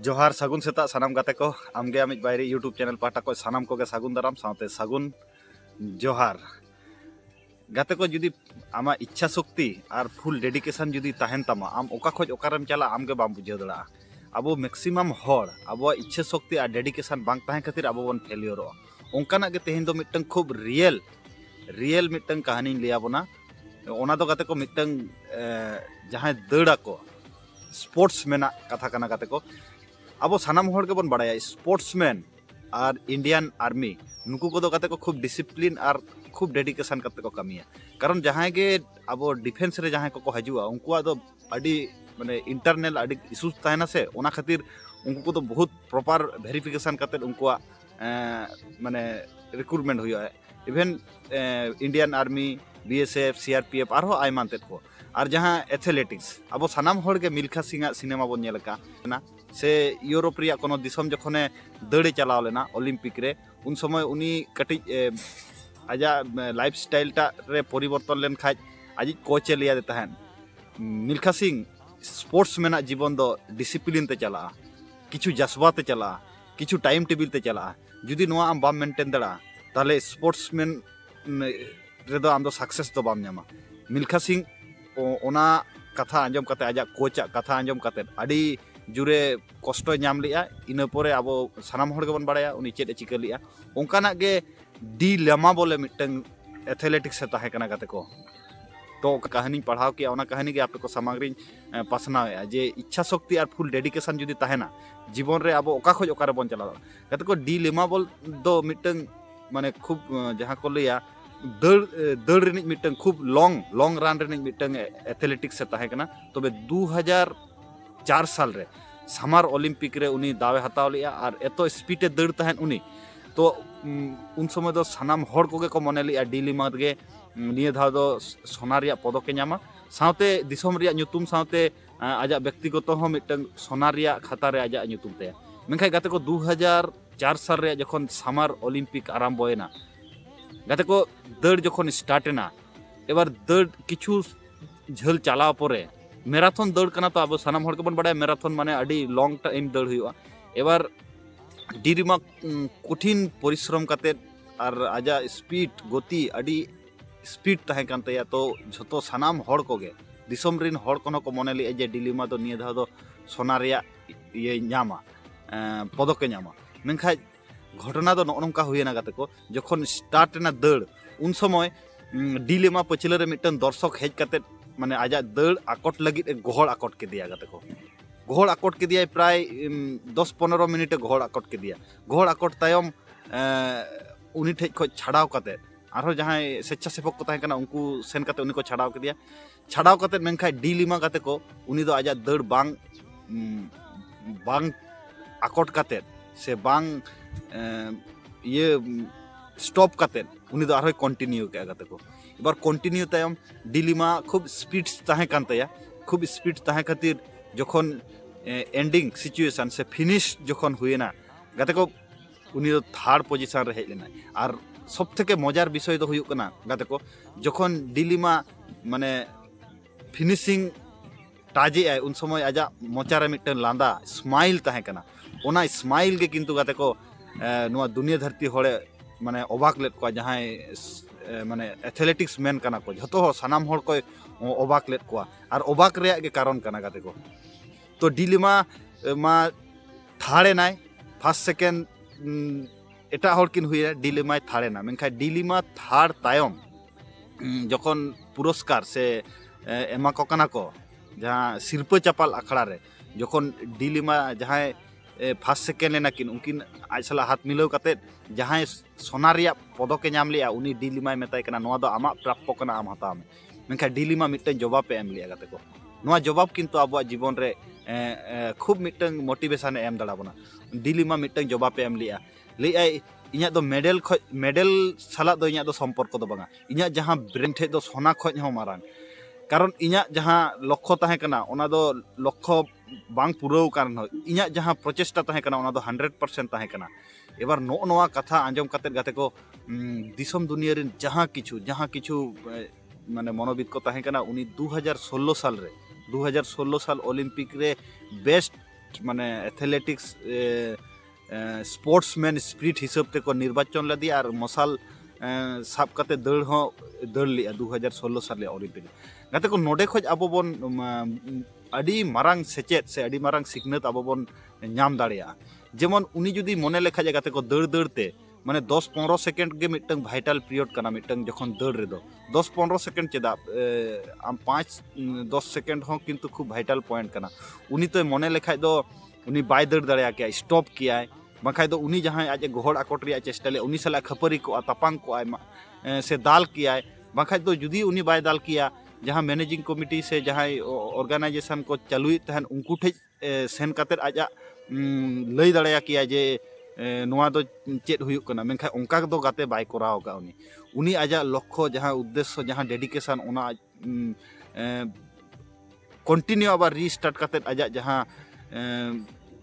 जोहार सगुन सेता सानाम गाते को आमगे आमिज बायरी यूट्यूब चैनल पाटा को सानाम को सगुन दाराम साथे सगुन जोहार गाते को जुदी आमा इच्छा शक्ति और फुल डेडिकेशन जुदी तहन तमा आम ओका खोज ओकारम चला आमगे बाम बुझे दड़ा अब मैक्सिमम हॉर अब इच्छा शक्ति और डेडिकेशन बांग तहन खातिर अब बन फेलियरो ओंकाना गे तेहेन दो मिटन खूब रियल मिटन कहानी लिया बना ओना दो गाते को मिटन जहां दड़ा को स्पोर्ट्स मेना कथा कना गाते को अब सानाम हर के बन बाड़ाया स्पोर्ट्समैन और इंडियन आर्मी नुकु को गाते को खूब डिसिप्लिन और खूब डेडिकेशन करते को कमिया कारण जहां गे अब डिफेंस रे जहां को हजुआ उनको दो अडी माने इंटरनल अडी इश्यूज तहना से ओना खातिर उनको तो बहुत प्रॉपर वेरिफिकेशन करते उनको माने रिक्रूटमेंट हुआ even Indian army BSF CRPF और आयमान तेद को और जहां एथलेटिक्स अब सानाम हर के मिल्खा सिंह सिनेमा बन नेलका से यूरोप रिया कोनो दिसम जखने दड़े चलाव लेना ओलम्पिक रे उन समय उनी कटी आजा लाइफ स्टाइल टा रे परिवर्तन लेन खाज आज कोचे लिया देता है मिल्खा सिंह स्पोर्ट्स में जीवन दो डिसिप्लिन ते चला किछु जज्बा ते चला किछु टाइम टेबिल ते चला जुदी नोआ आम बाम मेंटेन दड़ा ताले स्पोर्ट्समैन रेदो आम दो सक्सेस दो बाम न्यामा मिल्खा सिंह ओना कथा आंजम कते आजा कोचा कथा आंजम कते अडी जुरे कष्ट नाम लिया इन परे अब सानाम हर गेबन बाड़ाया उनी चेद ए चिका लिया ओंकाना गे डिलेमा बोले मिटन एथलेटिक्स से ताहे कना गाते को तो कहानी पढ़ाव किया ओना कहानी के आप को सामग्री पासनाव जे इच्छा शक्ति और फुल डेडिकेशन जुदी ताहेना जीवन रे अब ओका खोज ओकारे बन चला गाते को डिलेमा बोल दो मिटन माने खूब जहां को लिया दड़ रिनिज मिटन खूब लॉन्ग रन रिनिज मिटन एथलेटिक्स से ताहे कना तबे 2004 साल रे सामार ओलम्पिक रे उनी दावे हताव लिया और एतो स्पीडे दड़ तहन उनी तो उन समय दो सानाम हर कोगे को मने लिया डिलिमा गे निये धाव दो सोना रिया पदक के नामा साथे दिसम रिया ᱧᱩᱛᱩᱢ साथे आजा व्यक्तिगत हो मिटन सोना रिया खाता रे आजा ᱧᱩᱛᱩᱢ ते मेनखाय गाते को 2004 साल रे जखन सामार ओलम्पिक आरंभयना गाते को दड़ जखन स्टार्ट ना एबार दड़ किछु झल चलाव परे मैराथन दौड़ करना तो अब सानाम हर के बन बाड़ाया मैराथन माने अडी लॉन्ग टाइम दौड़ हुआ एबार डिरिमा कठिन परिश्रम करते और आजा स्पीड गति अडी स्पीड तहे कान तया तो झतो सानाम हर कोगे दिसम रिन हर कोन को मने लिया जे डिलिमा तो निये धाव दो सोना रिया ये नामा पदक के नामा मेनखाय घटना तो नोंका हुयना गाते को जखन स्टार्ट ना दौड़ उन समय डिलिमा पछले रे मिटन दर्शक हेज करते माने आजा दड़ आकट लगी गोहड़ आकट के दिया गाते को गोहड़ आकट के दिया प्राय 10-15 मिनट गोहड़ आकट के दिया गोहड़ आकट तायम उनी ठेज को छाड़ाव काते आरो जहां स्वेच्छासेवक को ताहे उनको सेन काते उनी को छाड़ाव के दिया छाड़ाव काते मेनखाय डिलिमा काते को उनी दो आजा दड़ बांग आकट काते से बांग ये स्टॉप काते उनी दो आरो कंटिन्यू के गाते को एबार कंटिन्यू तायम डिलिमा खूब स्पीड ताहे कान तया खूब स्पीड ताहे खातिर जखन एंडिंग सिचुएशन से फिनिश जखन हुएना गाते को उनी दो थर्ड पोजीशन रे हेज लेना और सबथेके मजार विषय दो हुयुक कना गाते को जखन डिलिमा माने फिनिशिंग टाजे आय उन समय आजा मोचारे मिटन लांदा स्माइल ताहे कना ओना स्माइल के किंतु गाते को नोआ दुनिया धरती होड़े माने अबाक लेत को जहां माने एथलेटिक्स मैन कना को जतो सानाम हर को अबाक लेत को और अबाक रे के कारण कना गाते को तो डिलिमा मा थाड़े नाय फर्स्ट सेकेंड एटा हर किन हुई डिलिमा थाड़े ना मेनखा डिलिमा थाड़ तायम जखन पुरस्कार से एमा को कना को जहां सिरपा चपाल अखड़ा रे जखन डिलिमा जहां फर्स्ट सेकेंड लेना किन उनकिन आज सला हाथ मिलाव काते जहां सोना रिया पदक के नाम लिया उनी डिलिमा मेताय कना नोआ दो आमा प्राप्य कना आम हताम मेनखा डिलिमा मिटन जवाब पे एम लिया गाते को नोआ जवाब किंतु अब जीवन रे खूब मिटन मोटिवेशन एम दड़ा बना डिलिमा मिटन जवाब पे एम लिया ले इኛ दो मेडल साला दो इኛ दो संपर्क दो बंगा इኛ जहां ब्रेन ठे दो सोना खोज हो मारान कारण इኛ जहां लक्ष्य ताहे कना ओना दो लक्ष्य बांग पुराव कारण हो इኛ जहां प्रचेष्टा ताहे कना ओना दो 100% ताहे कना एबार नोआ कथा आंजम काते गाते को दिसम दुनिया रिन जहां किछु माने मनोविद को ताहे कना उनी 2016 साल रे 2016 साल ओलम्पिक रे बेस्ट माने एथलेटिक्स स्पोर्ट्समैन स्पिरिट हिसाब ते को निर्वाचन लदी और मशाल साब कते दौड़ हो दौड़ लिया 2016 साल ओलंपिक गाते को नोडे खोज अब बन अड़ी मारांग सेचेत से अड़ी मारांग सिखनत अब बन नाम दाड़िया जेमन उनी जुदी मने लेखा गाते को दौड़ दौड़ते माने 10-15 सेकेंड के मिटंग भाइटल पीरियड कना मिटंग जखन दौड़ रे दो 10-15 सेकेंड चेदा आम 5-10 सेकेंड हो किंतु खूब भाइटल पॉइंट कना उनी तो मने लेखा दो उनी बाय दौड़ दाड़िया के स्टॉप किया बाखा दो उनी जहाँ आज गोहड़ आकोट रे चेष्टा ले उनी साला खपरी को तपांग को से दाल किया बाखा दो जुदी उनी बाय दाल किया जहाँ मैनेजिंग कमिटी से जहाँ ऑर्गेनाइजेशन को चालुई तहन उनको ठे सेन काते आज लई दाड़िया किया जे नोआ दो चेद हुयुक कना मेनखा उनका दो गाते बाय कराव का उनी आज लक्ष्य जहाँ उद्देश्य जहाँ डेडिकेशन उना कंटिन्यू आबार रिस्टार्ट काते आज जहाँ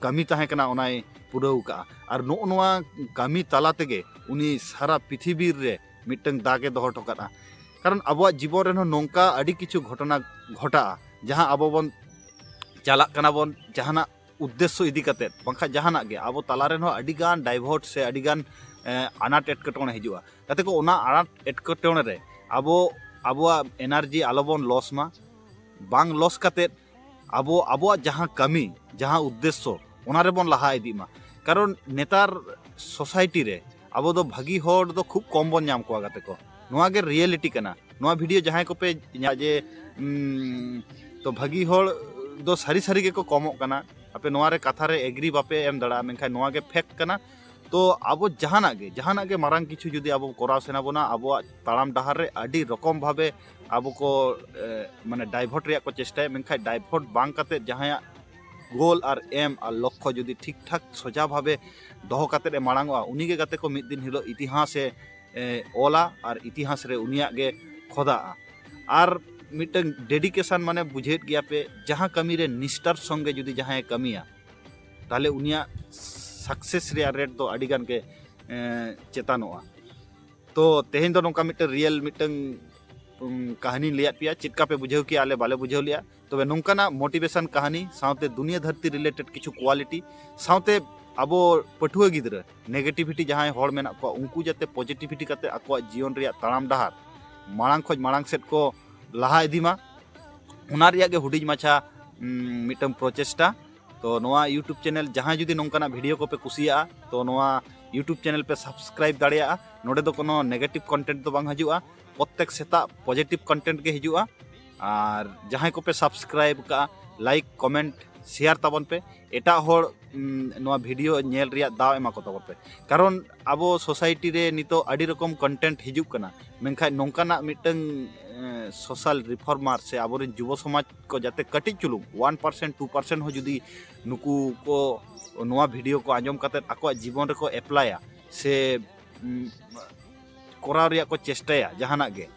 कमी तहे कना उनाय पुराव का और नोआ कमी ताला तेगे उनी सारा पृथ्वी रे मिटंग दागे दोहो टोकाना कारण अब जीवन रे नौका अड़ी किछु घटना घटा जहाँ अब बन चला कना बन जहाना उद्देश्य इदी काते बाखा जहाना गे अब ताला रे अड़ीगान डाइवर्ट से अड़ीगान आनाट एटकेटोणे हिजुआ ताते को ओना आनाट एटकेटोणे रे अब आबो एनार्जी आलोबन लॉस मा बांग लॉस काते अब जहाँ कमी जहाँ उद्देश्य ओना रे बन लहा इदी मा कारण नेतार सोसाइटी रे अब दो भागी होड़ दो खूब कम बन नाम को गाते को नोआ गे रियलिटी कना नोआ वीडियो जहाँ को पे जे तो भागी होड़ दो सारी सारी के को कमो कना आपे नोआ रे कथा रे एग्री बापे एम दड़ा मेनखा नोआ गे फैक्ट कना तो अब जहाना गे मारांग किछु जुदी अब कराव सेना बोना अब ताड़ाम डहार रे अडी रकम भावे अब को माने डाइवर्ट रे को चेष्टा मेनखा डाइवर्ट बांग काते जहाँ गोल और एम और लक्ष्य जुदी ठीक ठाक सोजा भावे दोहो काते माड़ांगोआ उनी गे गाते को मिद दिन हिलो इतिहास ओला और इतिहास रे उनिया गे खोदा और मिटन डेडिकेशन माने बुझेत गया पे जहाँ कमी रे निष्ठार संगे जुदी जहाँ कमिया ताले उनिया सक्सेस रे रेट तो अड़ीगान के चेतानोआ तो तेहेन दो नोका मिटन रियल मिटन कहानी लिया पिया चिटका पे बुझेव किया आले बाले बुझेव लिया तबे नोंकाना मोटिवेशन कहानी साउते दुनिया धरती रिलेटेड किछु क्वालिटी साउते अब पठुआ गिद्रा नेगेटिविटी जहाँ हड़ मेना को उनको जाते पॉजिटिविटी काते आको जीवन रे ताड़ाम डहार माड़ांग खोज माड़ांग सेट को लहा इदीमा उना रिया गे हुडिज माछा मिटम प्रोचेष्टा तो नोआ यूट्यूब चैनल जहाँ जुदी नोंकाना वीडियो को पे कुसिया तो नोआ यूट्यूब चैनल पे सब्सक्राइब दाड़िया नोडे दो कोनो नेगेटिव कंटेंट तो बांग हजुआ प्रत्येक सेता पॉजिटिव कंटेंट के हिजुआ और जहाँ को पे सब्सक्राइब का लाइक कमेंट शेयर ताबन पे एटा होड़ नोआ वीडियो नेल रिया दाव एमा को ताबन पे कारण अब सोसाइटी रे नितो अड़ी रकम कंटेंट हिजुक कना मेनखाय नोंकाना मिटन सोशल रिफॉर्मर से अब युव समाज को जाते कटिज चुलुंग 1% 2% हो जुदी नुकु को नोआ वीडियो को आंजम काते आको जीवन रे को एप्लाया से कोराव रिया को चेष्टाया जहाना गे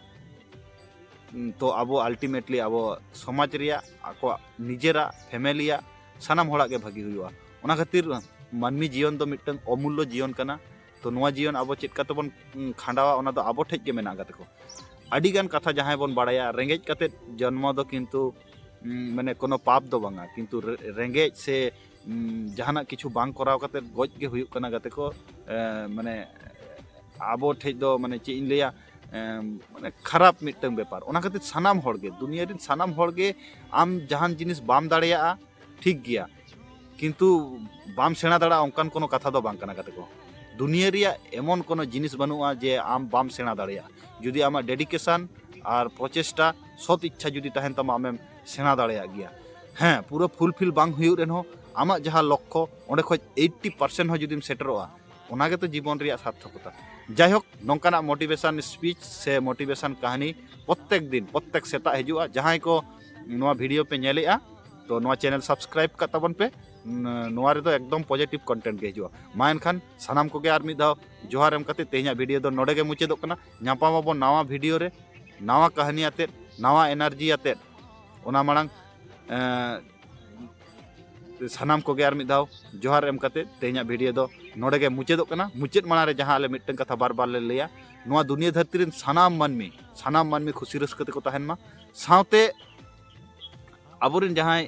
तो अब अल्टीमेटली अब समाज रिया आको निजेरा फैमिलिया सानाम होड़ा के भागी हुआ ओना खातिर मानमी जीवन तो मिटन अमूल्य जीवन कना तो नोआ जीवन अब चेक काते बन खांडावा ओना दो अब ठेज के मेना गाते को अड़ीगान कथा जहाँ बन बाड़ाया रेंगेज काते जन्म दो किंतु माने कोनो पाप दो बांगा किंतु रेंगेज से जहाना किछु बांग कराव काते गज के हुयुक कना गाते को माने अब ठेज दो माने चे इन लिया माने खराब मिटन बेपार ओना खातिर सानाम होड़गे दुनिया रिन सानाम होड़गे आम जहान जिनिस बाम दाड़िया ठीक गया किंतु बाम सेना दाड़ा ओंकान कोनो कथा दो बांग कना गाते को दुनिया रिया एमन कोनो जिनिस बनुआ जे आम बाम सेना दाड़िया जुदी आमा डेडिकेशन और प्रचेष्टा सत इच्छा जुदी तहन तम आमेम सेना दाड़िया गया हाँ पूरा फुलफिल बांग हुयुक रेन हो आमा जहाँ लक्ष्य ओंडे खोज 80% हो जुदीम सेटरोआ ओनागे तो जीवन रिया सार्थकता जायहोक नोंकाना मोटिवेशन स्पीच से मोटिवेशन कहानी प्रत्येक दिन प्रत्येक सेता हिजुआ जहाँ को नोआ वीडियो पे नेलेआ तो नोआ चैनल सब्सक्राइब का तबन पे नोआ रे दो एकदम पॉजिटिव कंटेंट के हिजुआ मा एनखान सानाम को आर मिद धाव जोहार एम काते तेहना वीडियो दो नोडे गे मुचादोग कना नापामाबो नावा वीडियो रे नावा कहानी आते नावा एनार्जी आते ओना माड़ांग सानाम को आर मिद धाव जोहार एम काते तेहना वीडियो दो नोडे गे मुचादोग कना मुचाद माड़ा रे जहाँ आले मिटन कथा बार बार ले लैया नोआ दुनिया धरती रेन सानाम मानमी खुशी रस्का तेको तहन मा सावते आबोरेन जहाँ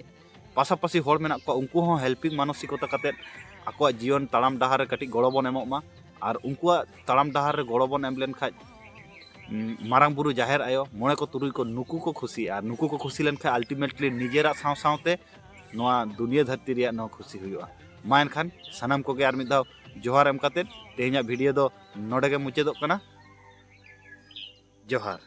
पासापासी हर मेना को उनको हो हेल्पिंग मानसिकता कते आको जीवन ताड़ाम डाहार रे कटी गड़ो बन एमोग मा और उनको ताड़ाम डाहार रे गड़ो बन एम लेन खाज मारांग बुरु जाहेर आयो मोणे को तुरुई को नुकु को खुशी और नुकु को खुशी लेन खाज अल्टीमेटली निजेरा साव सावते नोआ दुनिया धरती रिया नो खुशी हुआ मा एनखान सानाम कोगे आर मिद दाव जोहार एम काते तेहेंया भिडियो दो नोडे गे मुचादोग कना। जोहार।